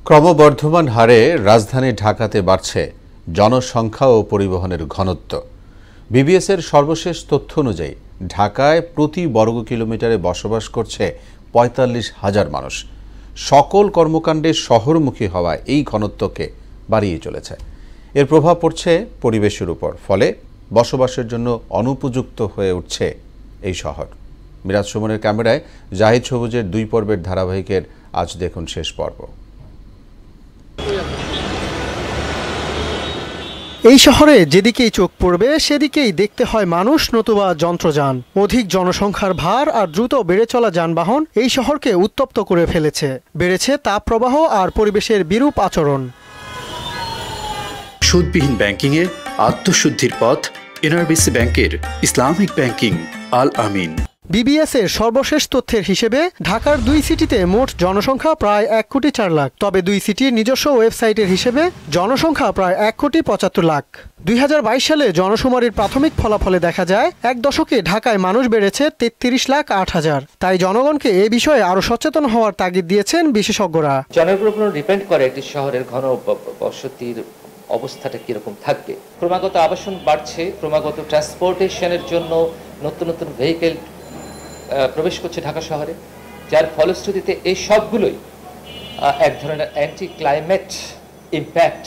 ক্রমবর্ধমান হারে রাজধানী ঢাকাতে বাড়ছে জনসংখ্যা ও পরিবহনের ঘনত্ব। বিবিএসের সর্বশেষ তথ্য অনুযায়ী ঢাকায় প্রতি বর্গ কিলোমিটারে বসবাস করছে ৪৫,০০০ মানুষ। সকল কর্মকাণ্ডে শহরমুখী হওয়ায় এই ঘনত্বকে বাড়িয়ে চলেছে। এর প্রভাব পড়ছে পরিবেশের উপর, ফলে বসবাসের জন্য অনুপযুক্ত হয়ে উঠছে এই শহর। মিরাজ সুমনের ক্যামেরায় জাহিদ সবুজের ২ পর্বের ধারাবাহিকের আজ দেখুন শেষ পর্ব। এই শহরে যেদিকেই চোখ পড়বে সেদিকেই দেখতে হয় মানুষ নতুবা যন্ত্রযান। অধিক জনসংখ্যার ভার আর দ্রুত বেড়ে চলা যানবাহন এই শহরকে উত্তপ্ত করে ফেলেছে। বেড়েছে তাপপ্রবাহ আর পরিবেশের বিরূপ আচরণ। সুদবিহীন ব্যাংকিংয়ে আত্মশুদ্ধির পথ এনআরবিসি ব্যাংকের ইসলামিক ব্যাংকিং আল আমিন। বিবিএসের সর্বশেষ তথ্যের হিসেবে ঢাকার ২ সিটিতে মোট জনসংখ্যা প্রায় ১,৪০,০০,০০০। তবে ২ সিটির নিজস্ব ওয়েবসাইটের হিসেবে জনসংখ্যা প্রায় ১,৭৫,০০,০০০। ২০২২ সালে জনশুমারির প্রাথমিক ফলাফলে দেখা যায় ১ দশকে ঢাকায় মানুষ বেড়েছে ৩৩,০৮,০০০। তাই জনগণকে এ বিষয়ে আরো সচেতন হওয়ার তাগিদ দিয়েছেন বিশেষজ্ঞরা। জনের উপর ডিপেন্ড করে একটি শহরের ঘন বসতির অবস্থাটা কিরকম থাকবে। ক্রমাগত আবাসন বাড়ছে, ক্রমাগত ট্রান্সপোর্টেশনের জন্য নতুন নতুন ভেহিকেল প্রবেশ করছে ঢাকা শহরে, যার ফলশ্রুতিতে এই সবগুলোই এক ধরনের অ্যান্টি ক্লাইমেট ইম্প্যাক্ট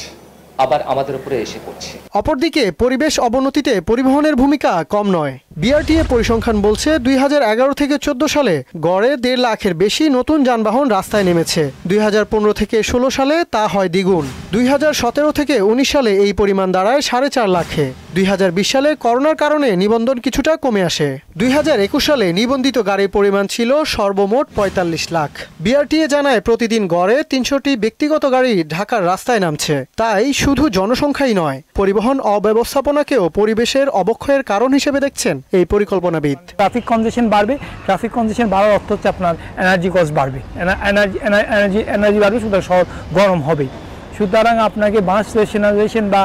আবার আমাদের উপরে এসে পড়ছে। অপরদিকে পরিবেশ অবনতিতে পরিবহনের ভূমিকা কম নয়। বিআরটিএ পরিসংখ্যান বলছে ২০১১ থেকে ১৪ সালে গড়ে ১.৫ লাখের বেশি নতুন যানবাহন রাস্তায় নেমেছে। ২০১৫ থেকে ১৬ সালে তা হয় দ্বিগুণ। ২০১৭ থেকে ১৯ সালে এই পরিমাণ দাঁড়ায় ৪.৫ লাখে। ২০২০ সালে করোনার কারণে নিবন্ধন কিছুটা কমে আসে। ২০২১ সালে নিবন্ধিত গাড়ির পরিমাণ ছিল সর্বমোট ৪৫ লাখ। বিআরটিএ জানায় প্রতিদিন গড়ে ৩০০টি ব্যক্তিগত গাড়ি ঢাকার রাস্তায় নামছে। তাই শুধু জনসংখ্যাই নয়, পরিবহন অব্যবস্থাপনাকেও পরিবেশের অবক্ষয়ের কারণ হিসেবে দেখছেন এই পরিকল্পনাবিদ। ট্রাফিক কনজেশন বাড়বে, ট্রাফিক কনজেশন বাড়ার অর্থ হচ্ছে আপনার এনার্জি কস্ট বাড়বে, এনার্জি বাড়বে, সুতরাং শহর গরম হবে। সুতরাং আপনাকে বাস রেশনালাইজেশন বা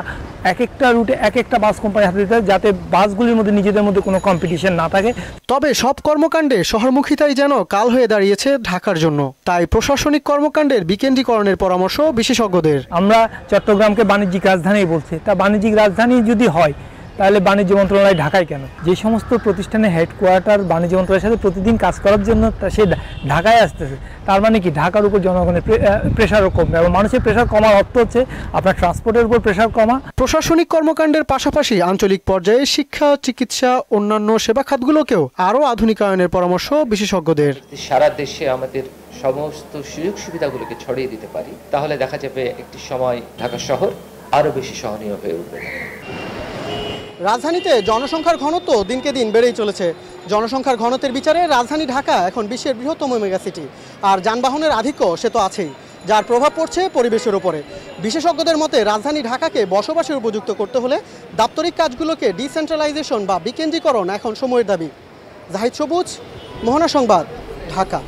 এক একটা রুটে এক একটা বাস কোম্পানি হাতে দিতে হবে, যাতে বাসগুলির মধ্যে নিজেদের মধ্যে কোনো কম্পিটিশন না থাকে। তবে সব কর্মকাণ্ডে শহরমুখিতাই যেন কাল হয়ে দাঁড়িয়েছে ঢাকার জন্য। তাই প্রশাসনিক কর্মকাণ্ডের বিকেন্দ্রীকরণের পরামর্শ বিশেষজ্ঞদের। আমরা চট্টগ্রামকে বাণিজ্যিক রাজধানী বলছি, তা বাণিজ্যিক রাজধানী যদি হয় তাহলে বাণিজ্য মন্ত্রণালয় ঢাকায় কেন? যে সমস্ত প্রতিষ্ঠানের হেডকোয়ার্টার বাণিজ্য মন্ত্রণালয়ের সাথে প্রতিদিন কাজ করার জন্য সে ঢাকায় আসতেছে, তার মানে কি ঢাকার উপর জনগণের প্রেশারও কমবে এবং মানুষের প্রেশার কমার অর্থ হচ্ছে আপনার ট্রান্সপোর্টের উপর প্রেশার কমা। প্রশাসনিক কর্মকাণ্ডের পাশাপাশি আঞ্চলিক পর্যায়ে শিক্ষা, চিকিৎসা, অন্যান্য সেবা খাতগুলোকেও আরও আধুনিকায়নের পরামর্শ বিশেষজ্ঞদের। সারা দেশে আমাদের সমস্ত সুযোগ সুবিধাগুলোকে ছড়িয়ে দিতে পারি, তাহলে দেখা যাবে একটি সময় ঢাকা শহর আরও বেশি সহনীয় হয়ে উঠবে। রাজধানীতে জনসংখ্যার ঘনত্ব দিনকে দিন বেড়েই চলেছে। জনসংখ্যার ঘনত্বের বিচারে রাজধানী ঢাকা এখন বিশ্বের বৃহত্তম মেগাসিটি। আর যানবাহনের আধিক্য সে তো আছেই, যার প্রভাব পড়ছে পরিবেশের উপরে। বিশেষজ্ঞদের মতে রাজধানী ঢাকাকে বসবাসের উপযুক্ত করতে হলে দাপ্তরিক কাজগুলোকে ডিসেন্ট্রালাইজেশন বা বিকেন্দ্রীকরণ এখন সময়ের দাবি। জাহিদ সবুজ, মোহনা সংবাদ, ঢাকা।